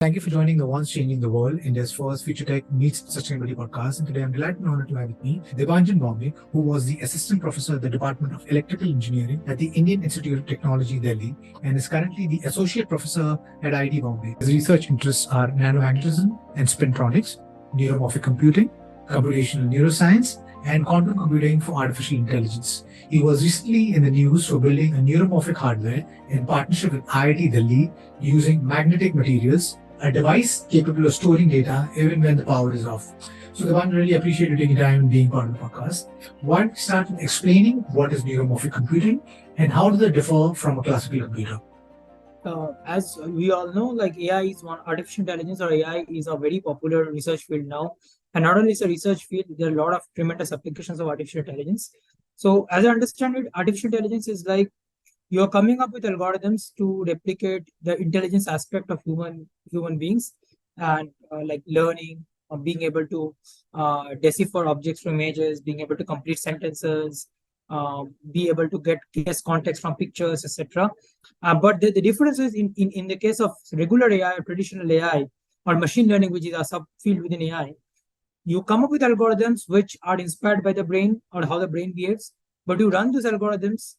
Thank you for joining the Once Changing the World, India's first Future Tech Meets Sustainability podcast. And today I'm delighted and honored to have with me Debanjan Bhowmik, who was the Assistant Professor at the Department of Electrical Engineering at the Indian Institute of Technology, Delhi, and is currently the Associate Professor at IIT Bombay. His research interests are nanomagnetism and spintronics, neuromorphic computing, computational neuroscience, and quantum computing for artificial intelligence. He was recently in the news for building a neuromorphic hardware in partnership with IIT Delhi using magnetic materials, a device capable of storing data even when the power is off. So, Deban, really appreciate you taking time and being part of the podcast. Why don't we start with explaining what is neuromorphic computing and how does it differ from a classical computer? As we all know, like AI is one, artificial intelligence or AI is a very popular research field now. And not only is a research field, there are a lot of tremendous applications of artificial intelligence. So as I understand it, artificial intelligence is like you're coming up with algorithms to replicate the intelligence aspect of human beings and like learning or being able to decipher objects from images, being able to complete sentences, be able to guess context from pictures, etc. But the difference is in the case of regular AI or traditional AI or machine learning, which is a subfield within AI, you come up with algorithms which are inspired by the brain or how the brain behaves, but you run those algorithms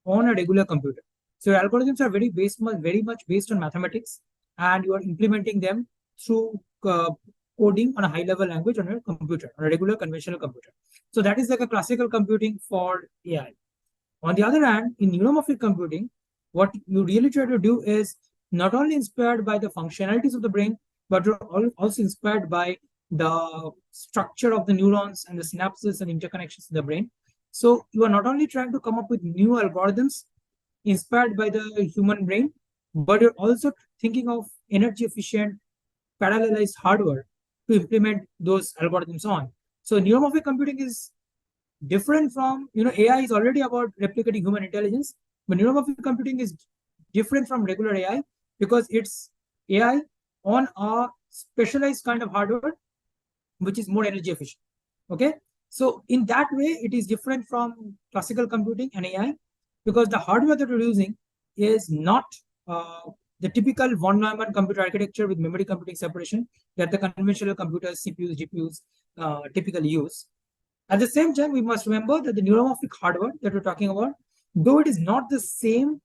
on a regular computer. So your algorithms are very much based on mathematics, and you are implementing them through coding on a high-level language on your computer, on a regular conventional computer. So that is like a classical computing for AI. On the other hand, in neuromorphic computing, what you really try to do is not only inspired by the functionalities of the brain, but you're also inspired by the structure of the neurons and the synapses and interconnections in the brain. So you are not only trying to come up with new algorithms inspired by the human brain, but you're also thinking of energy efficient parallelized hardware to implement those algorithms on. So neuromorphic computing is different from, AI is already about replicating human intelligence, but neuromorphic computing is different from regular AI because it's AI on a specialized kind of hardware, which is more energy efficient. Okay. So in that way, it is different from classical computing and AI because the hardware that we're using is not the typical von Neumann computer architecture with memory computing separation that the conventional computers, CPUs, GPUs typically use. At the same time, we must remember that the neuromorphic hardware that we're talking about, though it is not the same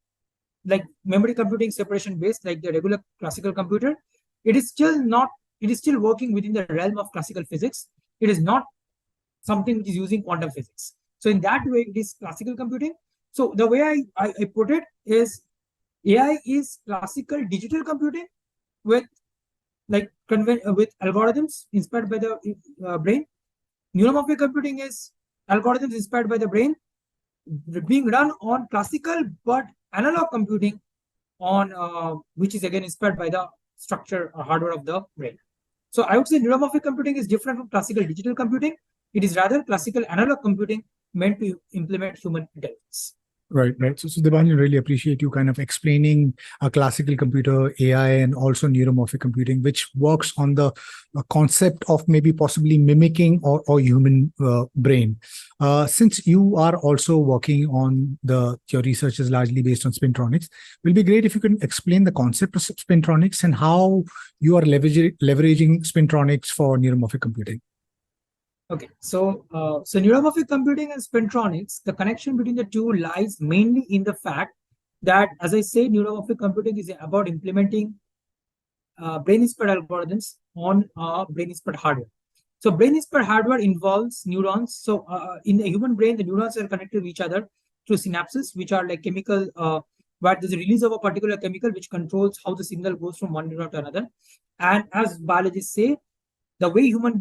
like memory computing separation based like the regular classical computer, it is still working within the realm of classical physics. It is not something which is using quantum physics. So in that way, it is classical computing. So the way I put it is AI is classical digital computing with with algorithms inspired by the brain. Neuromorphic computing is algorithms inspired by the brain being run on classical but analog computing on which is again inspired by the structure or hardware of the brain. So I would say neuromorphic computing is different from classical digital computing. It is rather classical analog computing meant to implement human intelligence. Right. So Debanjan, really appreciate you kind of explaining a classical computer, AI, and also neuromorphic computing, which works on the concept of maybe possibly mimicking or human brain. Since you are also working on your research is largely based on spintronics, it will be great if you can explain the concept of spintronics and how you are leveraging spintronics for neuromorphic computing. Okay, so neuromorphic computing and spintronics, the connection between the two lies mainly in the fact that, as I say, neuromorphic computing is about implementing brain-inspired algorithms on brain-inspired hardware. So brain-inspired hardware involves neurons. So in the human brain, the neurons are connected to each other through synapses, which are like chemical, where there's a release of a particular chemical which controls how the signal goes from one neuron to another. And as biologists say, the way human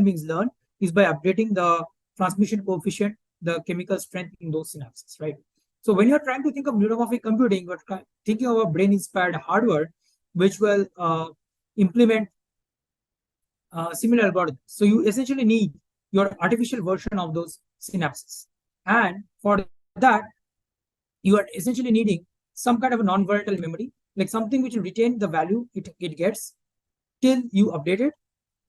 beings learn is by updating the transmission coefficient, the chemical strength in those synapses, right? So when you're trying to think of neuromorphic computing, you're thinking of a brain-inspired hardware, which will implement similar algorithms. So you essentially need your artificial version of those synapses. And for that, you are essentially needing some kind of a non-volatile memory, like something which will retain the value it gets till you update it.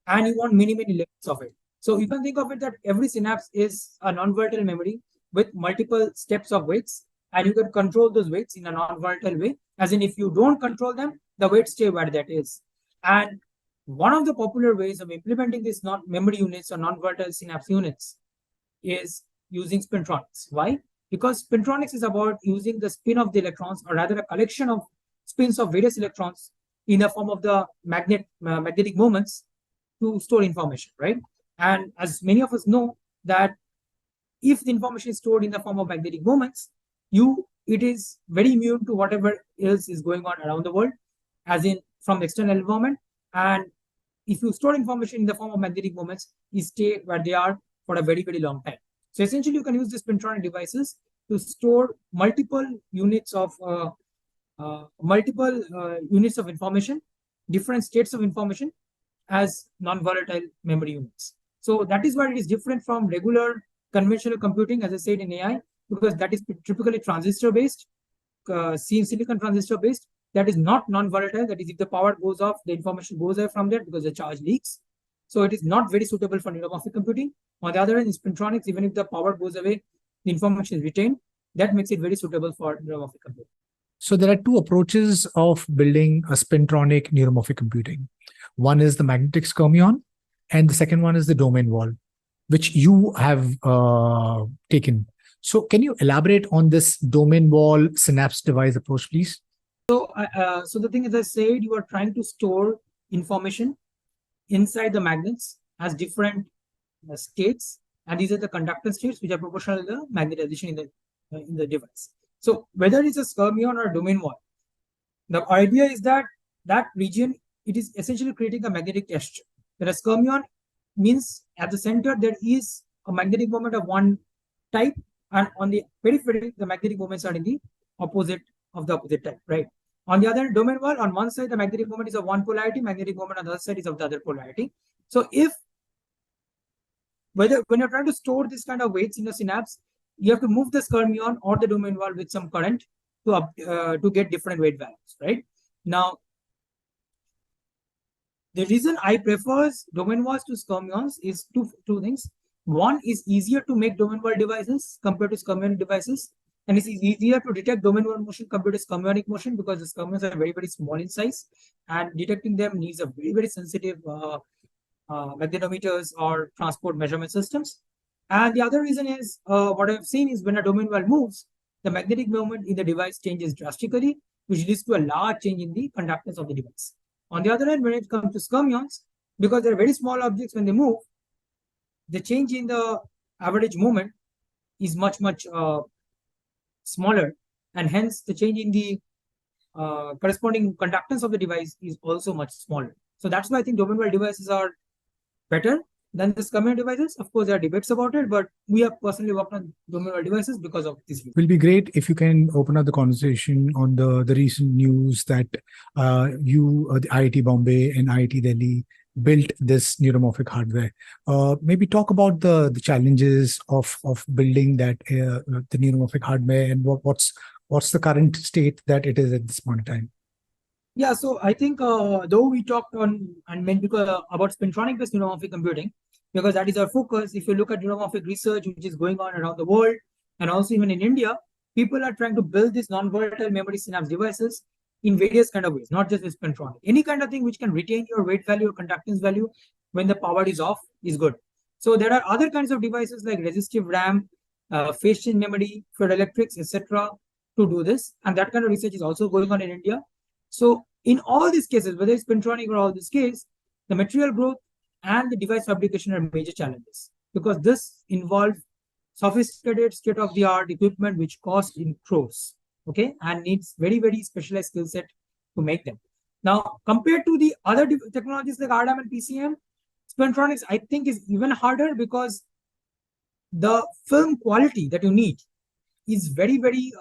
And you want many levels of it. So you can think of it that every synapse is a non-volatile memory with multiple steps of weights, and you can control those weights in a non-volatile way. As in, if you don't control them, the weight stay where that is. And one of the popular ways of implementing these non-memory units or non-volatile synapse units is using spintronics. Why? Because spintronics is about using the spin of the electrons, or rather a collection of spins of various electrons in the form of the magnetic moments to store information, right? And as many of us know that if the information is stored in the form of magnetic moments, it is very immune to whatever else is going on around the world, as in from the external environment. And if you store information in the form of magnetic moments, you stay where they are for a very, very long time. So essentially, you can use these spintronic devices to store multiple units of information, different states of information as non-volatile memory units. So that is why it is different from regular conventional computing, as I said, in AI, because that is typically transistor-based, silicon transistor-based. That is not non-volatile. That is, if the power goes off, the information goes away from that because the charge leaks. So it is not very suitable for neuromorphic computing. On the other hand, in spintronics, even if the power goes away, the information is retained. That makes it very suitable for neuromorphic computing. So there are two approaches of building a spintronic neuromorphic computing. One is the magnetic skyrmion, and the second one is the domain wall, which you have taken. So can you elaborate on this domain wall synapse device approach, please? So the thing, as I said, you are trying to store information inside the magnets as different states, and these are the conductance states which are proportional to the magnetization in the device. So whether it's a skyrmion or a domain wall, the idea is that that region, it is essentially creating a magnetic texture. Whereas skyrmion means at the center there is a magnetic moment of one type, and on the periphery the magnetic moments are in the opposite type, right? On the other domain wall, on one side the magnetic moment is of one polarity, magnetic moment on the other side is of the other polarity. So when you're trying to store this kind of weights in the synapse, you have to move the skyrmion or the domain wall with some current to get different weight values, right? Now, the reason I prefer domain walls to skyrmions is two things. One is easier to make domain wall devices compared to skyrmionic devices, and it is easier to detect domain wall motion compared to skyrmionic motion because the skyrmions are very, very small in size, and detecting them needs a very, very sensitive magnetometers or transport measurement systems. And the other reason is what I've seen is when a domain wall moves, the magnetic moment in the device changes drastically, which leads to a large change in the conductance of the device. On the other hand, when it comes to skyrmions, because they're very small objects, when they move, the change in the average moment is much, much smaller, and hence the change in the corresponding conductance of the device is also much smaller. So that's why I think domain wall devices are better than the skyrmion devices. Of course, there are debates about it, but we have personally worked on domain wall devices because of this. It will be great if you can open up the conversation on the recent news that the IIT Bombay and IIT Delhi built this neuromorphic hardware. Maybe talk about the challenges of building that the neuromorphic hardware, and what's the current state that it is at this point in time. Yeah, so I think though we talked on and meant about spintronic-based neuromorphic computing, because that is our focus. If you look at neuromorphic research, which is going on around the world, and also even in India, people are trying to build these non-volatile memory synapse devices in various kind of ways, not just with spintronic. Any kind of thing which can retain your weight value or conductance value when the power is off is good. So there are other kinds of devices like resistive RAM, phase change memory, ferroelectrics, etc. to do this, and that kind of research is also going on in India. So in all these cases, whether it's spintronic or all these cases, the material growth and the device fabrication are major challenges, because this involves sophisticated state-of-the-art equipment which costs in crores, okay, and needs very, very specialized skill set to make them. Now, compared to the other technologies like RDAM and PCM, spintronics, I think, is even harder because the film quality that you need is very, very,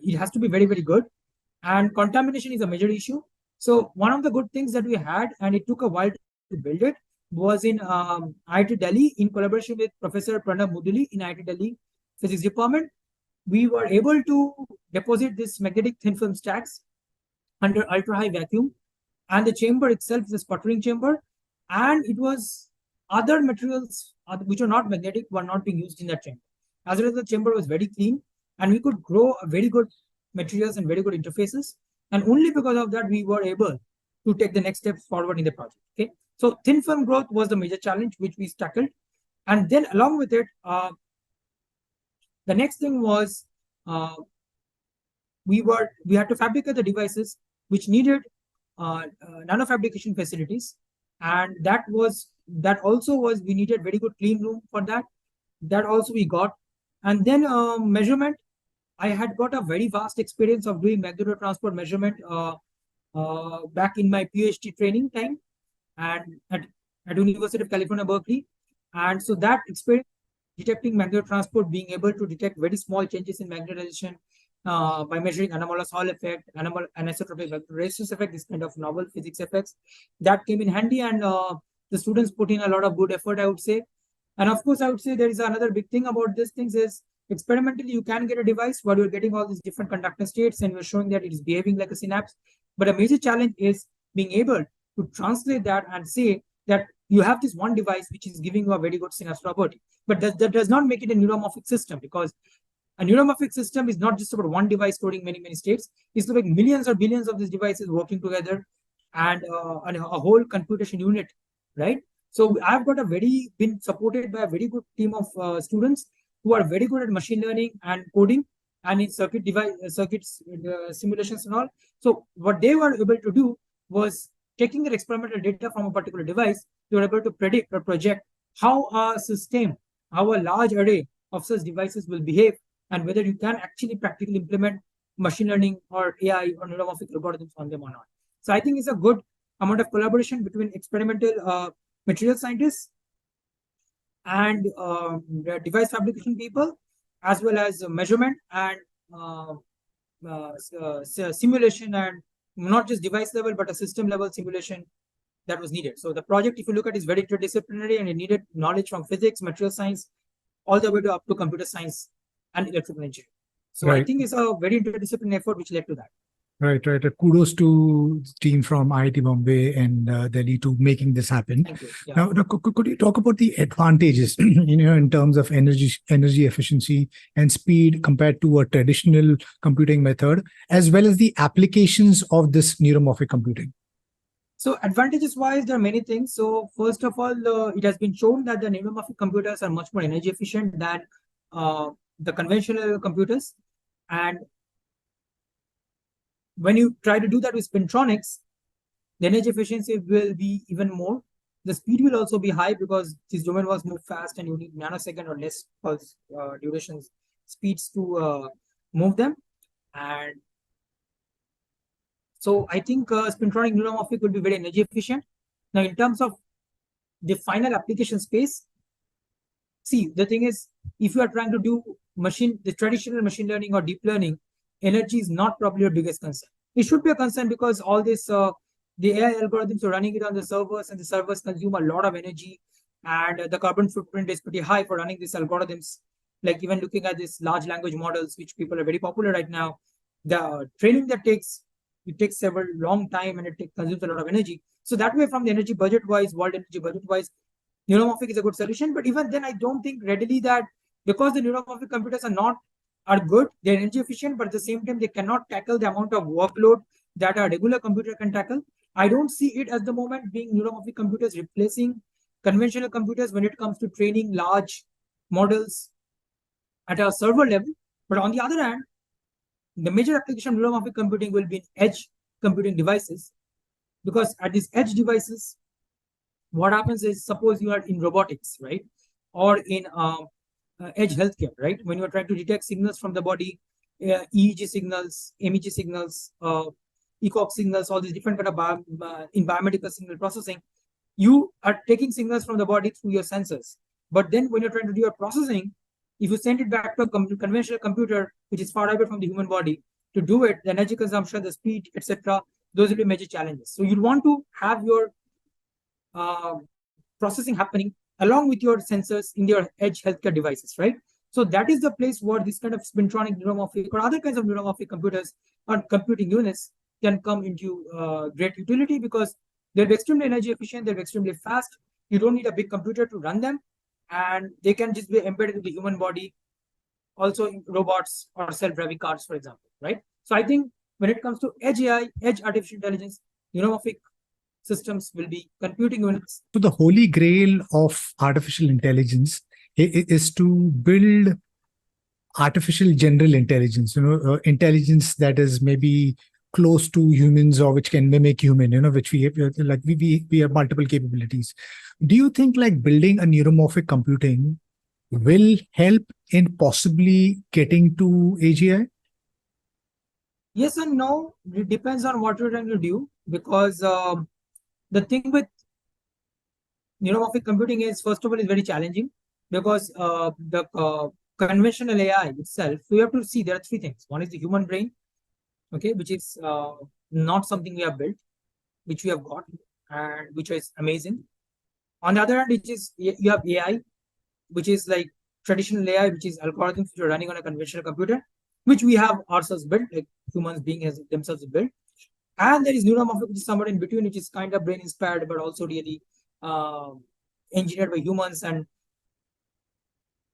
it has to be very, very good. And contamination is a major issue. So one of the good things that we had, and it took a while to build it, was in IIT Delhi in collaboration with Professor Pranav Muduli in IIT Delhi Physics Department. We were able to deposit this magnetic thin film stacks under ultra high vacuum, and the chamber itself is a sputtering chamber, and it was other materials which are not magnetic were not being used in that chamber. As well as the chamber was very clean, and we could grow a very good materials and very good interfaces. And only because of that, we were able to take the next steps forward in the project. Okay. So thin film growth was the major challenge which we tackled. And then along with it, the next thing was we had to fabricate the devices which needed nanofabrication facilities, and that also was we needed very good clean room for that. That also we got, and then measurement. I had got a very vast experience of doing magneto transport measurement back in my PhD training time, and at University of California, Berkeley, and so that experience detecting magneto transport, being able to detect very small changes in magnetization by measuring anomalous Hall effect, anisotropic resistance effect, this kind of novel physics effects, that came in handy, and the students put in a lot of good effort, I would say. And of course, I would say there is another big thing about these things is experimentally you can get a device where you're getting all these different conductance states and you're showing that it is behaving like a synapse. But a major challenge is being able to translate that and say that you have this one device which is giving you a very good synapse property. But that does not make it a neuromorphic system, because a neuromorphic system is not just about one device storing many, many states. It's like millions or billions of these devices working together and a whole computation unit, right? So I've been supported by a very good team of students who are very good at machine learning and coding and in circuits simulations and all. So what they were able to do was taking their experimental data from a particular device, they were able to predict or project how a large array of such devices will behave, and whether you can actually practically implement machine learning or AI or neuromorphic algorithms on them or not. So I think it's a good amount of collaboration between experimental material scientists and device fabrication people, as well as measurement and simulation, and not just device level, but a system level simulation that was needed. So the project, if you look at, is very interdisciplinary, and it needed knowledge from physics, material science, all the way to up to computer science and electrical engineering. So I think it's a very interdisciplinary effort which led to that. Right. Kudos to the team from IIT Bombay and Delhi to making this happen. Thank you. Yeah. Now, could you talk about the advantages, in terms of energy efficiency and speed compared to a traditional computing method, as well as the applications of this neuromorphic computing? So advantages wise, there are many things. So first of all, it has been shown that the neuromorphic computers are much more energy efficient than the conventional computers. And when you try to do that with spintronics, the energy efficiency will be even more. The speed will also be high because these domain walls move fast and you need nanosecond or less pulse durations speeds to move them. And so I think spintronic neuromorphic will be very energy efficient. Now, in terms of the final application space, see, the thing is, if you are trying to do the traditional machine learning or deep learning, energy is not probably your biggest concern. It should be a concern because all this, the AI algorithms are running it on the servers, and the servers consume a lot of energy, and the carbon footprint is pretty high for running these algorithms. Like even looking at these large language models, which people are very popular right now, the training that takes several long time, and it consumes a lot of energy. So that way, from the energy budget wise, world energy budget wise, neuromorphic is a good solution. But even then, I don't think readily that, because the neuromorphic computers are good, they're energy efficient, but at the same time, they cannot tackle the amount of workload that a regular computer can tackle. I don't see it at the moment being neuromorphic computers replacing conventional computers when it comes to training large models at a server level. But on the other hand, the major application of neuromorphic computing will be in edge computing devices, because at these edge devices, what happens is, suppose you are in robotics, right? Or in edge healthcare, right? When you are trying to detect signals from the body, EEG signals, MEG signals, ECOG signals, all these different kind of in biomedical signal processing, you are taking signals from the body through your sensors. But then when you're trying to do your processing, if you send it back to a conventional computer, which is far away from the human body, to do it, the energy consumption, the speed, etc., those will be major challenges. So you'd want to have your processing happening along with your sensors in your edge healthcare devices, right? So that is the place where this kind of spintronic neuromorphic or other kinds of neuromorphic computers or computing units can come into great utility, because they'll be extremely energy efficient, they'll be extremely fast. You don't need a big computer to run them, and they can just be embedded in the human body, also in robots or self-driving cars, for example, right? So I think when it comes to edge AI, edge artificial intelligence, neuromorphic systems will be computing units. So the holy grail of artificial intelligence is to build artificial general intelligence, intelligence that is maybe close to humans or which can mimic human, which we have, like we have multiple capabilities. Do you think like building a neuromorphic computing will help in possibly getting to AGI? Yes and no. It depends on what you're trying to do, because the thing with neuromorphic computing is, first of all, is very challenging, because the conventional AI itself, so you have to see there are three things. One is the human brain, okay, which is not something we have built, which we have got, and which is amazing. On the other hand, which is you have AI, which is like traditional AI, which is algorithms which are running on a conventional computer, which we have ourselves built, like humans being as themselves built. And there is neuromorphic, which is somewhere in between, which is kind of brain inspired, but also really engineered by humans. And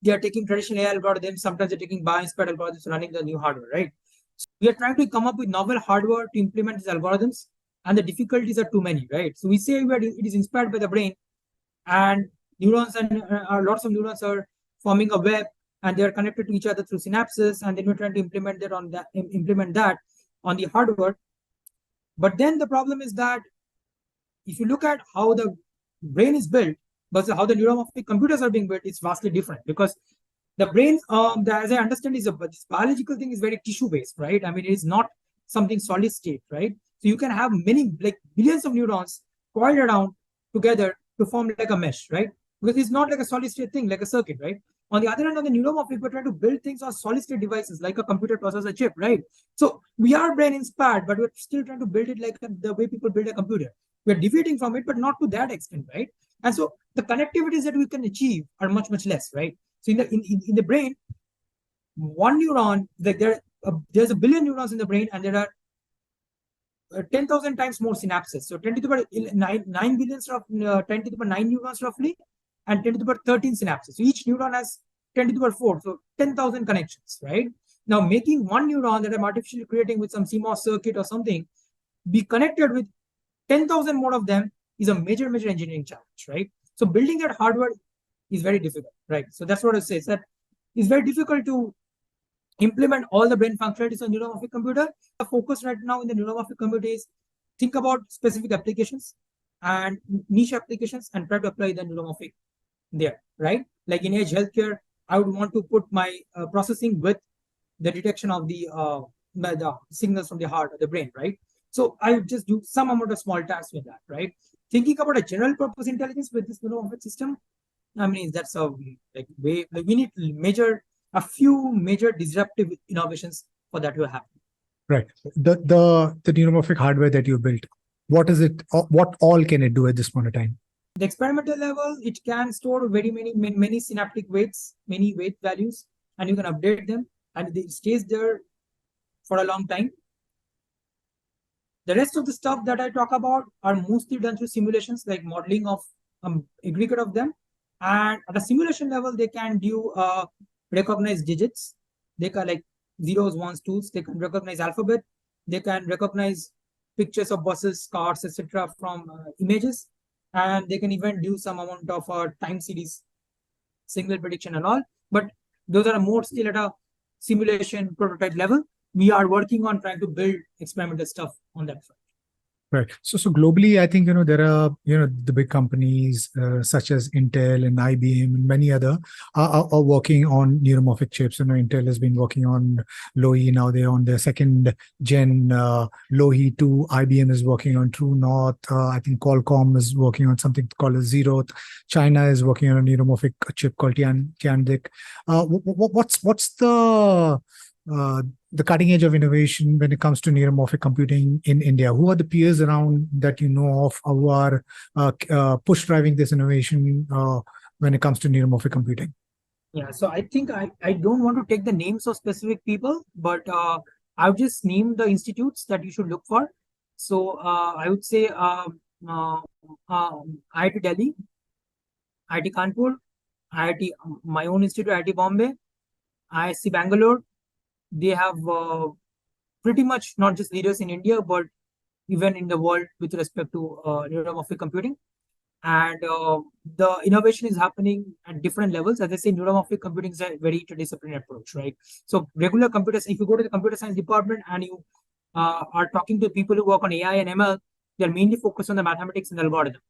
they are taking traditional AI algorithms. Sometimes they're taking bio-inspired algorithms running the new hardware, right? So we are trying to come up with novel hardware to implement these algorithms, and the difficulties are too many, right? So we say it is inspired by the brain, and neurons and lots of neurons are forming a web, and they are connected to each other through synapses, and then we're trying to implement that on the hardware. But then the problem is that if you look at how the brain is built versus how the neuromorphic computers are being built, it's vastly different, because the brain, as I understand, this biological thing is very tissue based, right? I mean, it is not something solid state, right? So you can have many, like billions of neurons coiled around together to form like a mesh, right? Because it's not like a solid state thing, like a circuit, right? On the other hand, on the neuromorphic, we're trying to build things on solid state devices, like a computer processor chip, right? So we are brain inspired, but we're still trying to build it like the way people build a computer. We're deviating from it, but not to that extent, right? And so the connectivities that we can achieve are much, much less, right? So in the brain, one neuron, like there's a billion neurons in the brain, and there are 10,000 times more synapses. So 10 to the power 9 billions of 10 to the power 9 neurons roughly, and 10 to the power 13 synapses. So each neuron has 10 to the power 4, so 10,000 connections, right? Now making one neuron that I'm artificially creating with some CMOS circuit or something be connected with 10,000 more of them is a major, major engineering challenge, right? So building that hardware is very difficult, right? So that's what I say, is that it's very difficult to implement all the brain functionalities on neuromorphic computer. The focus right now in the neuromorphic computer is think about specific applications and niche applications and try to apply the neuromorphic there, right? Like in edge healthcare, I would want to put my processing with the detection of the signals from the heart or the brain, right? So I would just do some amount of small tasks with that, right? Thinking about a general purpose intelligence with this neuromorphic system, I mean, that's a like way, like we need a few major disruptive innovations for that to happen. Right. The neuromorphic hardware that you built, what is it? What all can it do at this point of time? The experimental level, it can store very many synaptic weights, many weight values, and you can update them, and it stays there for a long time. The rest of the stuff that I talk about are mostly done through simulations, like modeling of aggregate of them. And at a simulation level, they can do recognize digits. They can like zeros, ones, twos. They can recognize alphabet. They can recognize pictures of buses, cars, etc. from images. And they can even do some amount of time series signal prediction and all. But those are more still at a simulation prototype level. We are working on trying to build experimental stuff on that front. Right. So globally, I think, there are, the big companies such as Intel and IBM and many other are working on neuromorphic chips. Intel has been working on Lohi. Now they're on their second gen Lohi 2. IBM is working on True North. I think Qualcomm is working on something called a Zeroth. China is working on a neuromorphic chip called Tiandic. What's the cutting edge of innovation when it comes to neuromorphic computing in India? Who are the peers around that you know of who are push driving this innovation when it comes to neuromorphic computing? Yeah, so I think I don't want to take the names of specific people, but I've just named the institutes that you should look for. So I would say IIT Delhi, IIT Kanpur, IIT, my own institute, IIT Bombay, IISc Bangalore. They have pretty much not just leaders in India, but even in the world with respect to neuromorphic computing. And the innovation is happening at different levels. As I say, neuromorphic computing is a very interdisciplinary approach, right? So regular computers, if you go to the computer science department and you are talking to people who work on AI and ML, they're mainly focused on the mathematics and the algorithm.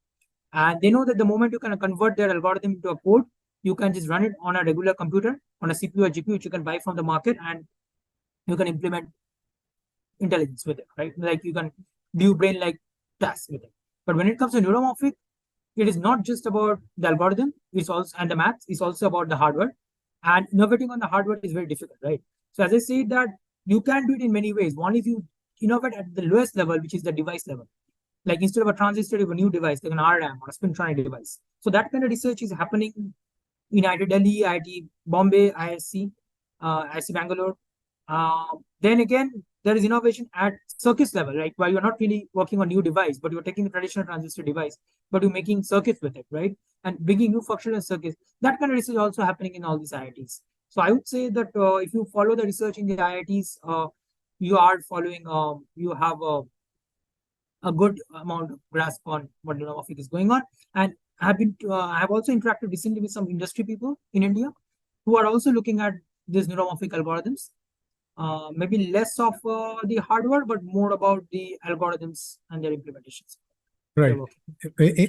And they know that the moment you can convert their algorithm into a code, you can just run it on a regular computer, on a CPU or GPU, which you can buy from the market, and you can implement intelligence with it, right? Like you can do brain-like tasks with it. But when it comes to neuromorphic, it is not just about the algorithm, it's also and the maths, it's also about the hardware. And innovating on the hardware is very difficult, right? So as I said that you can do it in many ways. One is you innovate at the lowest level, which is the device level. Like instead of a transistor, you have a new device, like an RRAM or a Spintronics device. So that kind of research is happening in IIT Delhi, IIT Bombay, IIC Bangalore. Then again, there is innovation at circuits level, right? Where you're not really working on new device, but you're taking the traditional transistor device, but you're making circuits with it, right? And bringing new functional circuits. That kind of research is also happening in all these IITs. So I would say that if you follow the research in the IITs, you are following, you have a good amount of grasp on what neuromorphic is going on. And I have also interacted recently with some industry people in India who are also looking at these neuromorphic algorithms. Maybe less of the hardware, but more about the algorithms and their implementations. Right.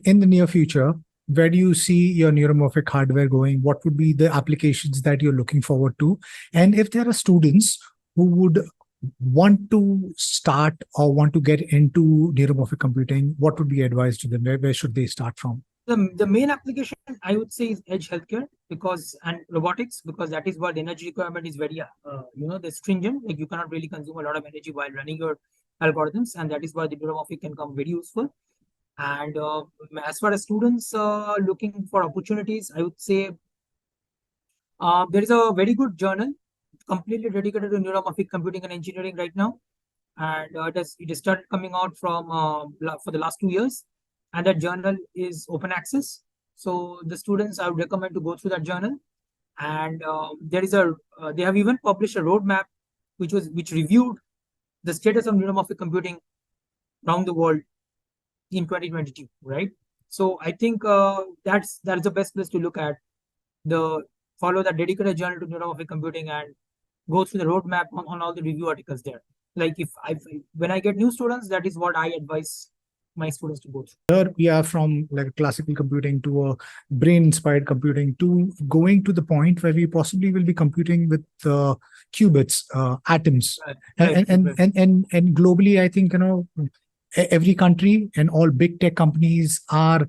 In the near future, where do you see your neuromorphic hardware going? What would be the applications that you're looking forward to? And if there are students who would want to start or want to get into neuromorphic computing, what would be advised to them? Where should they start from? The main application I would say is edge healthcare and robotics, because that is where the energy requirement is very the stringent. Like you cannot really consume a lot of energy while running your algorithms, and that is where the neuromorphic can come very useful. And as far as students looking for opportunities, I would say there is a very good journal completely dedicated to neuromorphic computing and engineering right now, and it has started coming out from for the last 2 years, and that journal is open access. So the students, I would recommend to go through that journal. And there is they have even published a roadmap which reviewed the status of neuromorphic computing around the world in 2022, right? So I think that's the best place to look at. Follow that dedicated journal to neuromorphic computing and go through the roadmap on all the review articles there. Like when I get new students, that is what I advise my students to go through. Here we are from like classical computing to a brain-inspired computing to going to the point where we possibly will be computing with qubits, atoms, and globally, I think every country and all big tech companies are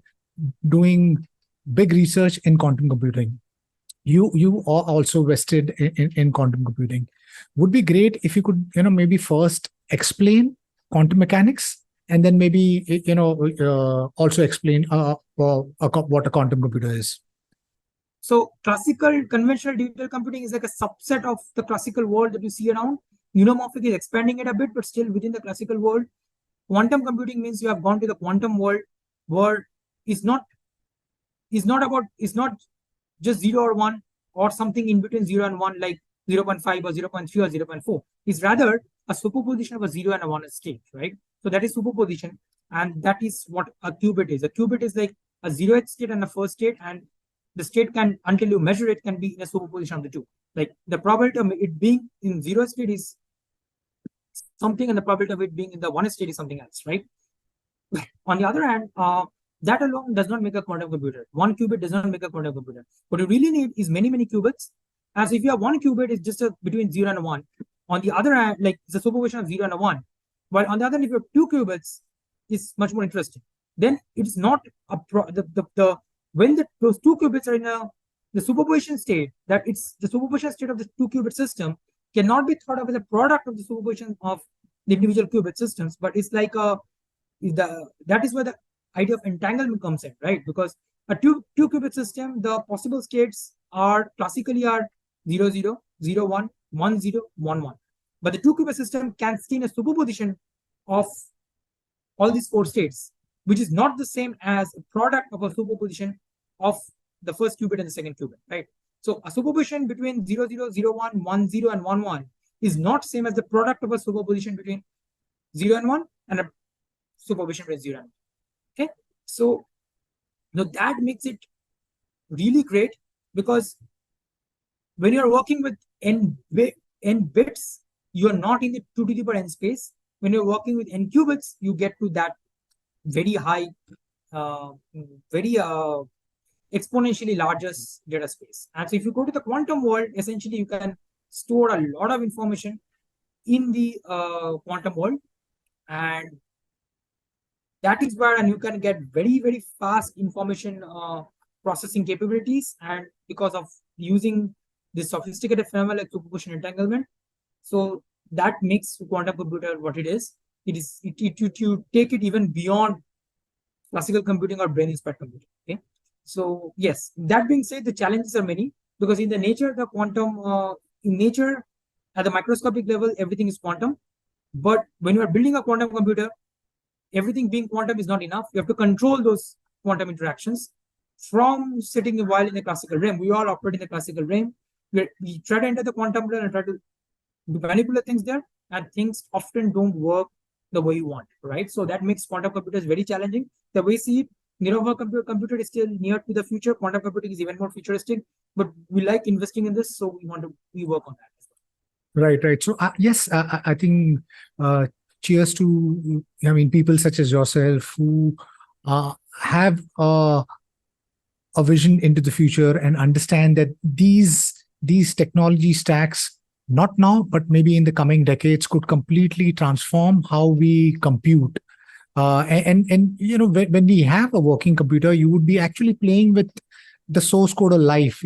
doing big research in quantum computing. You are also vested in quantum computing. Would be great if you could maybe first explain quantum mechanics, and then maybe also explain what a quantum computer is. So classical conventional digital computing is like a subset of the classical world that you see around. Neuromorphic is expanding it a bit, but still within the classical world. Quantum computing means you have gone to the quantum world, where it's not just 0 or 1 or something in between 0 and 1, like 0.5 or 0.3 or 0.4. It's rather a superposition of a 0 and a 1 state, right? So that is superposition, and that is what a qubit is. A qubit is like a 0th state and a first state, and the state can, until you measure it, can be in a superposition of the two. Like the probability of it being in 0th state is something, and the probability of it being in the 1st state is something else, right? On the other hand, that alone does not make a quantum computer. One qubit does not make a quantum computer. What you really need is many qubits. As if you have one qubit, it's just between 0 and 1. On the other hand, like it's a superposition of 0 and a 1. While on the other hand, if you have 2 qubits, it's much more interesting. Then it's not when those 2 qubits are in the superposition state, that it's the superposition state of the 2 qubit system cannot be thought of as a product of the superposition of the individual qubit systems, but it's like that is where the idea of entanglement comes in, right? Because a two qubit system, the possible states are classically 0 0 0 1 1 0 1 1, but the 2 qubit system can stay in a superposition of all these 4 states, which is not the same as a product of a superposition of the first qubit and the second qubit, right? So a superposition between 0 0 0 1 1 0 and 1 1 is not same as the product of a superposition between 0 and 1 and a superposition between 0 and 1. Okay, so now that makes it really great, because when you're working with n bits, you're not in the 2 to the power n space. When you're working with n qubits, you get to that very high, very exponentially largest data space. And so if you go to the quantum world, essentially you can store a lot of information in the quantum world, and that is where, and you can get very, very fast information processing capabilities, and because of using this sophisticated phenomena like superposition entanglement. So that makes quantum computer what it is. You take it even beyond classical computing or brain-inspired computing. Okay, so yes, that being said, the challenges are many, because in the nature, the quantum, in nature, at the microscopic level, everything is quantum. But when you are building a quantum computer, everything being quantum is not enough. You have to control those quantum interactions from sitting a while in the classical realm. We all operate in the classical realm. We try to enter the quantum realm and try to manipulate things there, and things often don't work the way you want, right? So that makes quantum computers very challenging. The way we see it, neuromorphic computer is still near to the future. Quantum computing is even more futuristic, but we like investing in this, so we work on that as well. Right. So yes, I think cheers to people such as yourself who have a vision into the future and understand that these technology stacks, not now, but maybe in the coming decades, could completely transform how we compute. And when we have a working computer, you would be actually playing with the source code of life,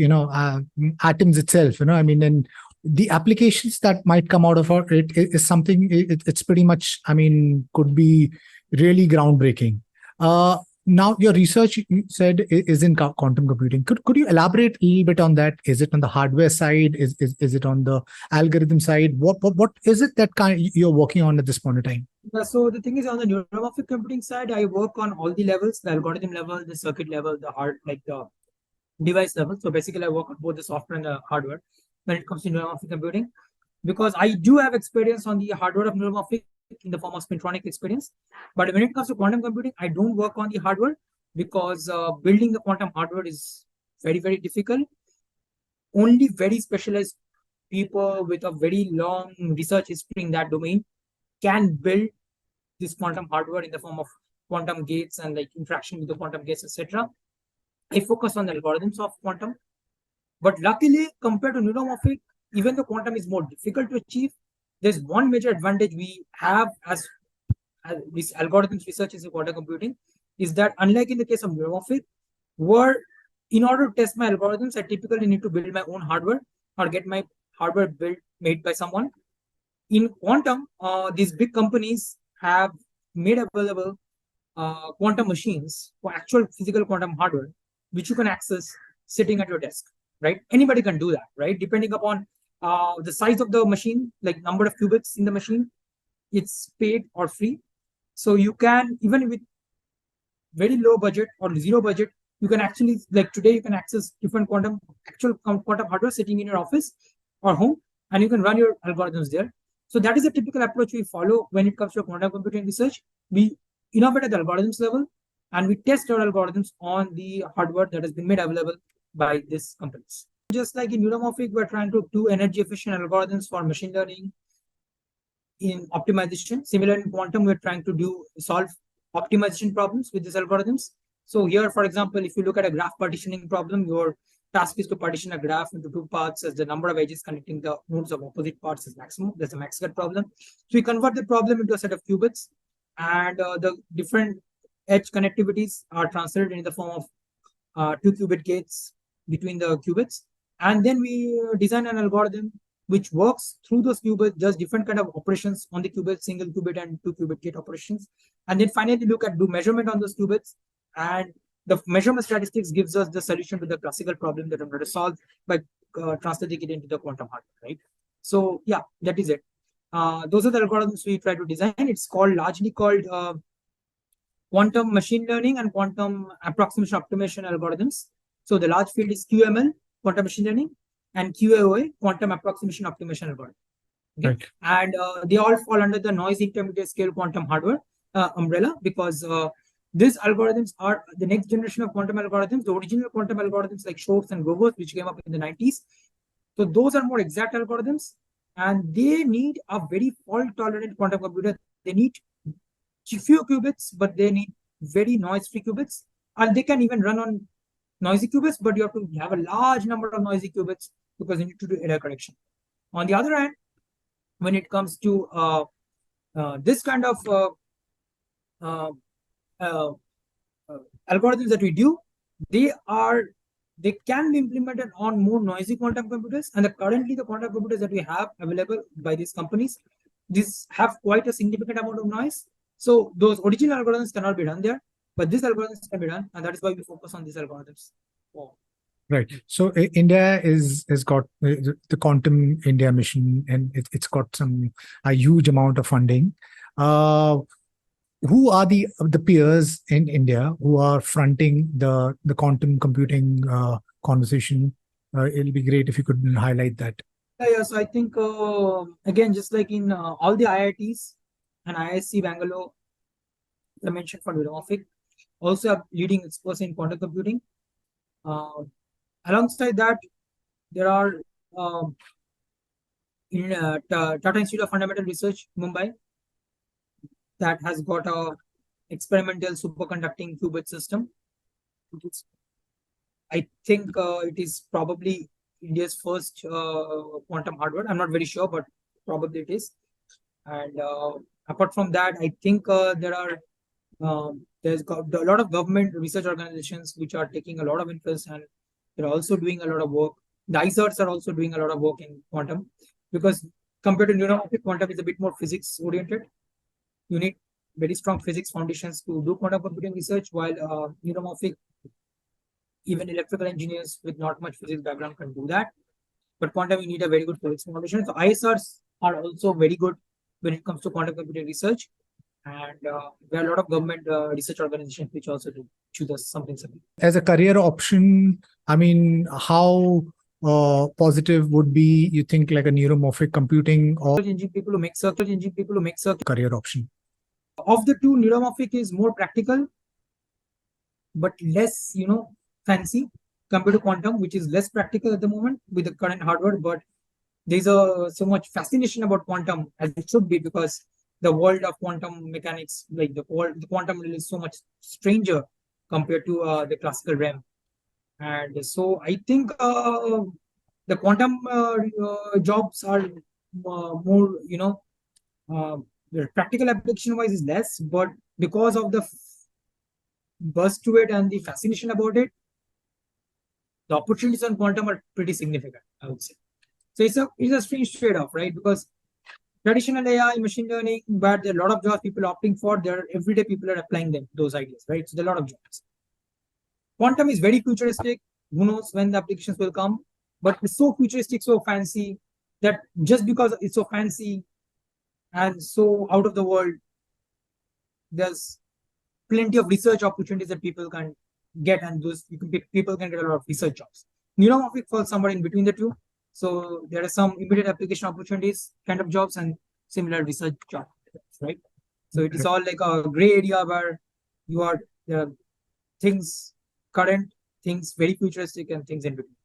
atoms itself, and the applications that might come out of it is something, it's pretty much, could be really groundbreaking. Now, your research, you said, is in quantum computing. Could you elaborate a little bit on that? Is it on the hardware side? Is it on the algorithm side? What is it that you're working on at this point in time? So the thing is, on the neuromorphic computing side, I work on all the levels: the algorithm level, the circuit level, the device level. So basically, I work on both the software and the hardware when it comes to neuromorphic computing, because I do have experience on the hardware of neuromorphic in the form of Spintronics experience. But when it comes to quantum computing, I don't work on the hardware, because building the quantum hardware is very, very difficult. Only very specialized people with a very long research history in that domain can build this quantum hardware in the form of quantum gates and like interaction with the quantum gates, etc. I focus on the algorithms of quantum. But luckily, compared to neuromorphic, even though quantum is more difficult to achieve, there's one major advantage we have as this algorithms researchers in quantum computing, is that unlike in the case of neuromorphic, where in order to test my algorithms, I typically need to build my own hardware or get my hardware made by someone. In quantum, these big companies have made available quantum machines for actual physical quantum hardware, which you can access sitting at your desk, right? Anybody can do that, right? Depending upon the size of the machine, like number of qubits in the machine, it's paid or free. So you can, even with very low budget or zero budget, you can actually, like today, you can access different actual quantum hardware sitting in your office or home, and you can run your algorithms there. So that is a typical approach we follow when it comes to quantum computing research. We innovate at the algorithms level, and we test our algorithms on the hardware that has been made available by these companies. Just like in neuromorphic, we're trying to do energy efficient algorithms for machine learning in optimization. Similar in quantum, we're trying to solve optimization problems with these algorithms. So here, for example, if you look at a graph partitioning problem, your task is to partition a graph into two parts as the number of edges connecting the nodes of opposite parts is maximum. That's a max cut problem. So we convert the problem into a set of qubits, and the different edge connectivities are translated in the form of 2 qubit gates between the qubits. And then we design an algorithm which works through those qubits, does different kind of operations on the qubit, single qubit and 2 qubit gate operations. And then finally do measurement on those qubits. And the measurement statistics gives us the solution to the classical problem that I'm going to solve by translating it into the quantum hardware, right? So yeah, that is it. Those are the algorithms we try to design. It's largely called quantum machine learning and quantum approximation optimization algorithms. So the large field is QML, quantum machine learning, and QAOA, quantum approximation optimization algorithm. Okay. Right. And they all fall under the noisy intermediate scale quantum hardware umbrella, because these algorithms are the next generation of quantum algorithms. The original quantum algorithms like Shor's and Grover's, which came up in the 90s. So those are more exact algorithms, and they need a very fault-tolerant quantum computer. They need few qubits, but they need very noise-free qubits, and they can even run on noisy qubits, but you have to have a large number of noisy qubits because you need to do error correction. On the other hand, when it comes to this kind of uh, uh, algorithms that we do, they can be implemented on more noisy quantum computers, and currently the quantum computers that we have available by these companies, these have quite a significant amount of noise. So those original algorithms cannot be done there, but these algorithms can be done, and that is why we focus on these algorithms. Right. So India has got the Quantum India mission, and it's got a huge amount of funding. Who are the peers in India who are fronting the quantum computing conversation? It'll be great if you could highlight that. Yes, I think again, just like in all the IITs and IISc Bangalore, I mentioned for Neuromorphic, also a leading experts in quantum computing. Alongside that, there are in Tata Institute of Fundamental Research, Mumbai, that has got a experimental superconducting qubit system. I think it is probably India's first quantum hardware. I'm not very sure, but probably it is. And apart from that, I think there's got a lot of government research organizations which are taking a lot of interest, and they're also doing a lot of work. The ICERs are also doing a lot of work in quantum, because compared to neuromorphic, quantum is a bit more physics oriented. You need very strong physics foundations to do quantum computing research, while neuromorphic, even electrical engineers with not much physics background can do that. But quantum, you need a very good physics foundation. So ISRs are also very good when it comes to quantum computing research. And there are a lot of government research organizations which also do choose something similar. As a career option, I mean, how positive would be, you think, like a neuromorphic computing or people who make circuit career option? Of the two, neuromorphic is more practical, but less, fancy compared to quantum, which is less practical at the moment with the current hardware. But there's so much fascination about quantum, as it should be, because the world of quantum mechanics, like the quantum realm, is so much stranger compared to the classical realm. And so I think the quantum jobs are more, the practical application wise is less, but because of the buzz to it and the fascination about it, the opportunities on quantum are pretty significant, I would say. So it's a strange trade-off, right? Because traditional AI, machine learning, but there are a lot of jobs people are opting for. There are everyday people are applying those ideas, right? So there are a lot of jobs. Quantum is very futuristic. Who knows when the applications will come? But it's so futuristic, so fancy, that just because it's so fancy and so out of the world, there's plenty of research opportunities that people can get, and people can get a lot of research jobs. Neuromorphic falls somewhere in between the two. So there are some immediate application opportunities kind of jobs and similar research jobs, right? So it is all like a gray area where you are things current, things very futuristic, and things in between.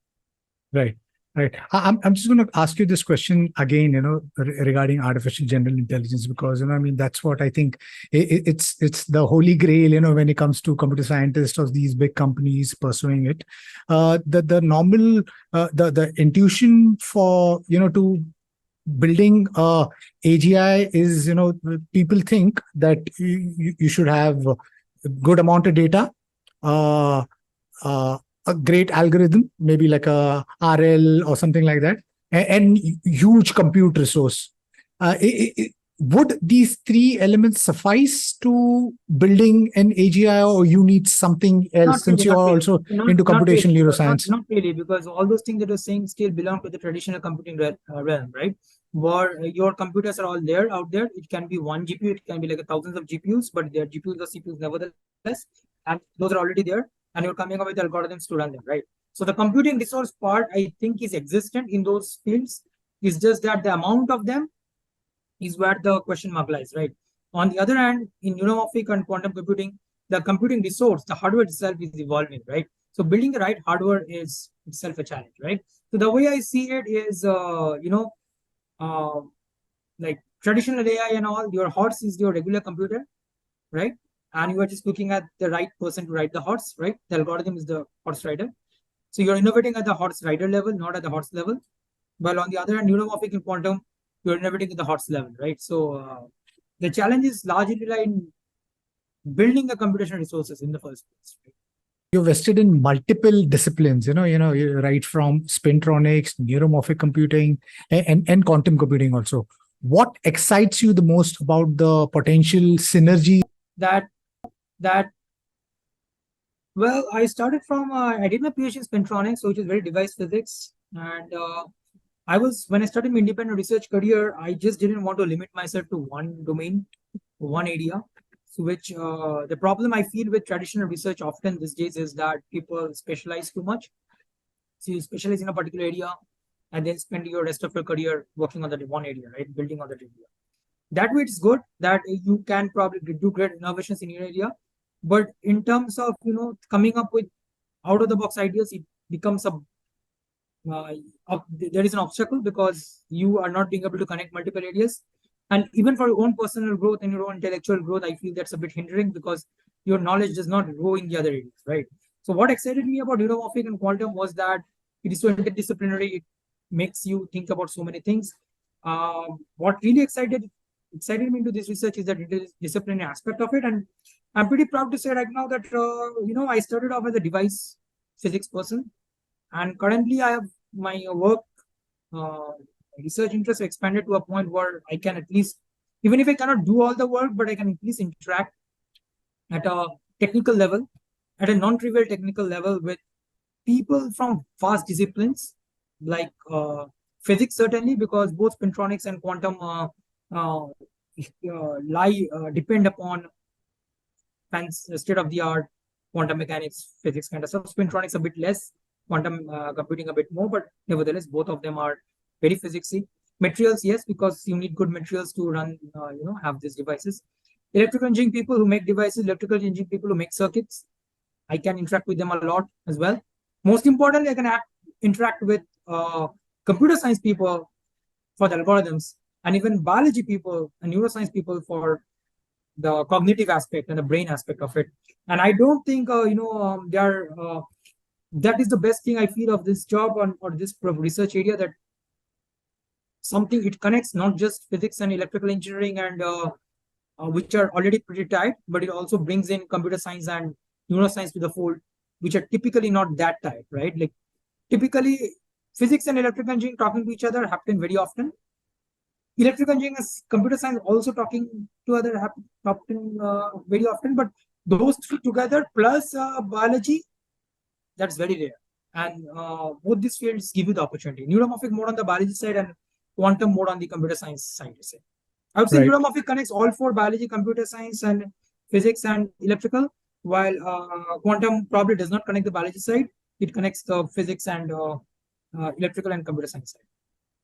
Right. Right. I'm just going to ask you this question again, regarding artificial general intelligence, because, I mean, that's what I think it's the holy grail, when it comes to computer scientists or these big companies pursuing it. The normal, the intuition for, to building AGI is, people think that you should have a good amount of data, a great algorithm, maybe like a RL or something like that, and huge compute resource. Would these three elements suffice to building an AGI, or you need something else, since you are also into computational neuroscience? Not really, because all those things that you're saying still belong to the traditional computing realm, right? Where your computers are all out there. It can be one GPU, it can be like thousands of GPUs, but they're GPUs or CPUs nevertheless, and those are already there. And you're coming up with algorithms to run them, right? So the computing resource part, I think, is existent in those fields. It's just that the amount of them is where the question mark lies, right? On the other hand, in neuromorphic and quantum computing, the computing resource, the hardware itself is evolving, right? So building the right hardware is itself a challenge, right? So the way I see it is, uh, like traditional AI and all, your horse is your regular computer, right? And you are just looking at the right person to ride the horse, right? The algorithm is the horse rider. So you're innovating at the horse rider level, not at the horse level. While on the other hand, neuromorphic in quantum, you're innovating at the horse level, right? So the challenge is largely like in building the computational resources in the first place. Right? You're vested in multiple disciplines, right from spintronics, neuromorphic computing, and quantum computing also. What excites you the most about the potential synergy? That well, I started from I did my PhD in Spintronics, which is very device physics, and when I started my independent research career, I just didn't want to limit myself to one domain, one area. So which the problem I feel with traditional research often these days is that people specialize too much. So you specialize in a particular area and then spend your rest of your career working on that one area, right? Building on that area. That way it's good that you can probably do great innovations in your area. But in terms of, coming up with out of the box ideas, it becomes there is an obstacle because you are not being able to connect multiple areas. And even for your own personal growth and your own intellectual growth, I feel that's a bit hindering because your knowledge does not grow in the other areas, right? So what excited me about neuromorphic and quantum was that it is so interdisciplinary. It makes you think about so many things. What really excited me into this research is that interdisciplinary aspect of it, and I'm pretty proud to say right now that I started off as a device physics person, and currently I have my work research interest expanded to a point where I can at least, even if I cannot do all the work, but I can at least interact at a technical level, at a non-trivial technical level with people from vast disciplines like physics, certainly, because both spintronics and quantum depend upon state-of-the-art quantum mechanics, physics kind of stuff. Spintronics a bit less, quantum computing a bit more, but nevertheless, both of them are very physicsy. Materials, yes, because you need good materials to run, have these devices. Electrical engineering people who make devices, electrical engineering people who make circuits, I can interact with them a lot as well. Most importantly, I can interact with computer science people for the algorithms, and even biology people and neuroscience people for the cognitive aspect and the brain aspect of it. And I don't think, that is the best thing I feel of this job or this research area, that it connects not just physics and electrical engineering and which are already pretty tight, but it also brings in computer science and neuroscience to the fold, which are typically not that tight, right? Like typically physics and electrical engineering talking to each other happen very often. Electrical engineering and computer science also talking to other happen very often, but those three together plus biology, that's very rare. And both these fields give you the opportunity. Neuromorphic more on the biology side and quantum more on the computer science side. I would say Right. neuromorphic connects all four: biology, computer science, and physics and electrical, while quantum probably does not connect the biology side. It connects the physics and electrical and computer science side.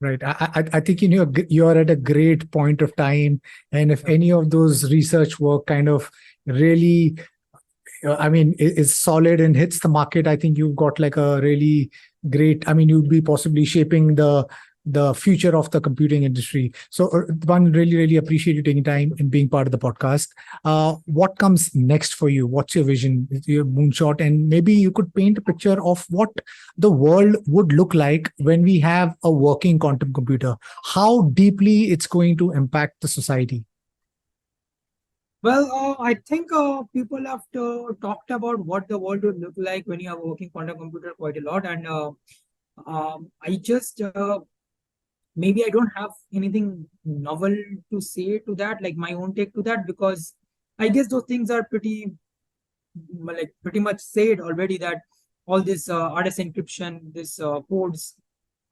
Right. I think you're at a great point of time, and if any of those research work kind of really, is solid and hits the market, I think you've got like a really great. You'd be possibly shaping the future of the computing industry. So, one, really appreciate you taking time and being part of the podcast. What comes next for you? What's your vision, your moonshot? And maybe you could paint a picture of what the world would look like when we have a working quantum computer, how deeply it's going to impact the society. Well, I think people have talked about what the world would look like when you have a working quantum computer quite a lot. And I just maybe I don't have anything novel to say to that, like my own take to that, because I guess those things are pretty much said already, that all this RS encryption, this codes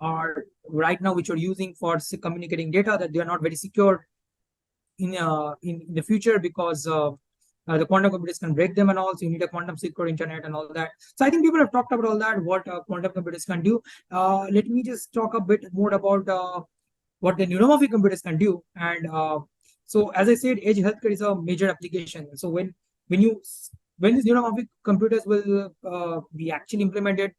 are right now which are using for communicating data, that they are not very secure in the future, because the quantum computers can break them and all, so you need a quantum secure internet and all that. So I think people have talked about all that, what quantum computers can do. Let me just talk a bit more about what the neuromorphic computers can do. And so, as I said, edge healthcare is a major application. So when these neuromorphic computers will be actually implemented,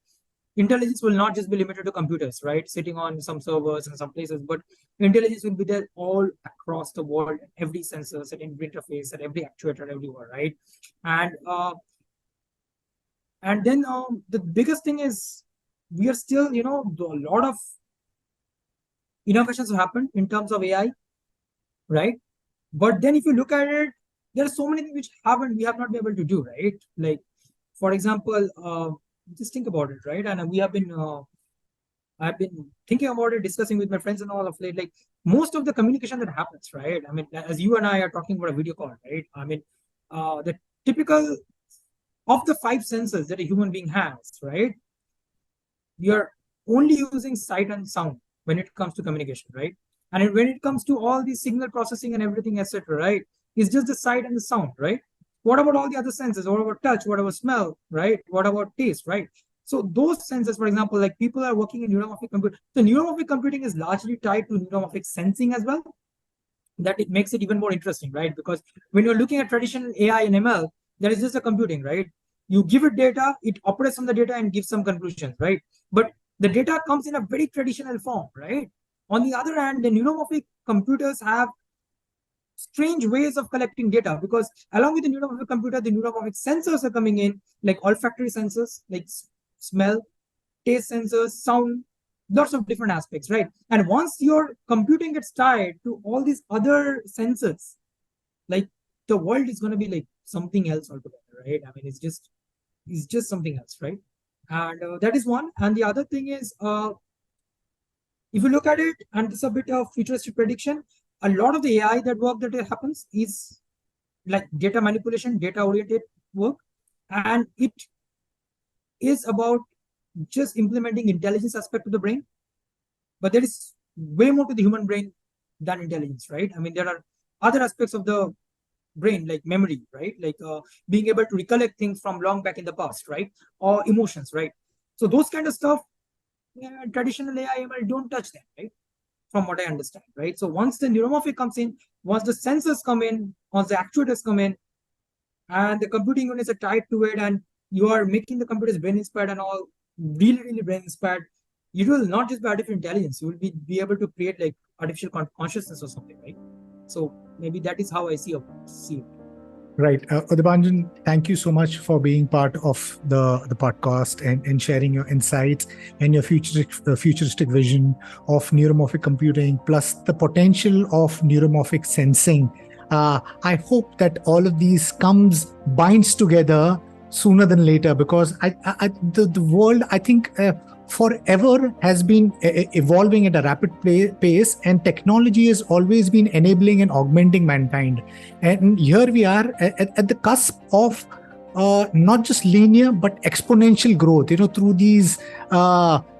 intelligence will not just be limited to computers, right? Sitting on some servers in some places, but intelligence will be there all across the world, every sensor, at every interface, at every actuator, everywhere, right? And then the biggest thing is we are still, a lot of innovations have happened in terms of AI, right? But then if you look at it, there are so many things which we have not been able to do, right? Like, for example, just think about it, right? And I've been thinking about it, discussing with my friends and all of late. Like, most of the communication that happens, right? I mean, as you and I are talking about a video call, right? I mean, the typical of the 5 senses that a human being has, right? You're only using sight and sound when it comes to communication, right? And when it comes to all these signal processing and everything, etc., right? It's just the sight and the sound, right? What about all the other senses? What about touch? What about smell, right? What about taste, right? So those senses, for example, like people are working in neuromorphic computing. The neuromorphic computing is largely tied to neuromorphic sensing as well. That it makes it even more interesting, right? Because when you're looking at traditional AI and ML, there is just a computing, right? You give it data, it operates on the data and gives some conclusions, right? But the data comes in a very traditional form, right? On the other hand, the neuromorphic computers have strange ways of collecting data, because along with the neuromorphic computer, the neuromorphic sensors are coming in, like olfactory sensors, like smell, taste sensors, sound, lots of different aspects, right? And once your computing gets tied to all these other sensors, like the world is going to be like something else altogether, right? I mean, it's just something else, right? And that is one. And the other thing is, if you look at it, and this is a bit of futuristic prediction, a lot of the AI work that happens is like data manipulation, data-oriented work, and it is about just implementing intelligence aspect of the brain. But there is way more to the human brain than intelligence, right? I mean, there are other aspects of the brain, like memory, right? Like being able to recollect things from long back in the past, right? Or emotions, right? So those kind of stuff, traditional AI ML don't touch them, right? From what I understand, right? So once the neuromorphic comes in, once the sensors come in, once the actuators come in, and the computing units are tied to it, and you are making the computers brain inspired and all, really, really brain inspired, you will not just be artificial intelligence, you will be able to create like artificial consciousness or something, right? So maybe that is how I see it. Right. Debanjan, thank you so much for being part of the podcast and sharing your insights and your futuristic vision of neuromorphic computing, plus the potential of neuromorphic sensing. I hope that all of these binds together sooner than later, because the world, I think, forever has been evolving at a rapid pace, and technology has always been enabling and augmenting mankind. And here we are at the cusp of not just linear but exponential growth, through these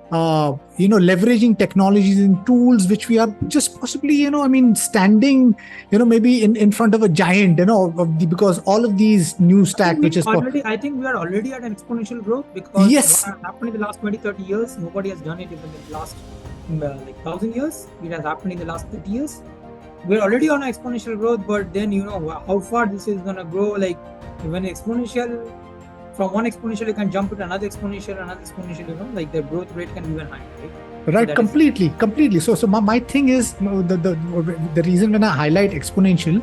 leveraging technologies and tools which we are just possibly, standing, maybe in front of a giant, because all of these new stack, I think we are already at an exponential growth, because yes, what has happened in the last 20-30 years, nobody has done it in the last 1,000 years. It has happened in the last 30 years. We're already on an exponential growth, but then how far this is gonna grow. Like, when exponential, from one exponential you can jump to another exponential, like the growth rate can be even higher, right? Right, completely. So my thing is, the reason when I highlight exponential,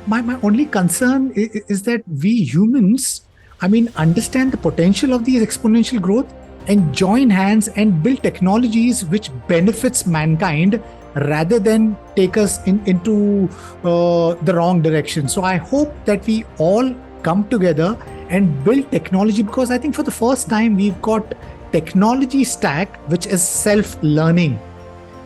my only concern is that we humans, understand the potential of these exponential growth and join hands and build technologies which benefits mankind rather than take us into the wrong direction. So I hope that we all come together and build technology, because I think for the first time we've got technology stack which is self-learning.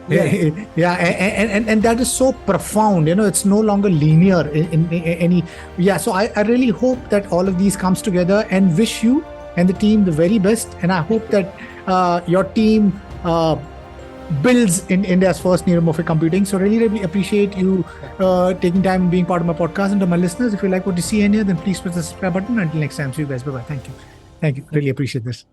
And that is so profound. It's no longer linear in any. So I really hope that all of these comes together, and wish you and the team the very best. And I hope that your team builds in India's first neuromorphic computing. So really appreciate you taking time and being part of my podcast. And to my listeners, if you like what you see in here, then please press the subscribe button. Until next time, see you guys. Bye-bye. Thank you. Really appreciate this.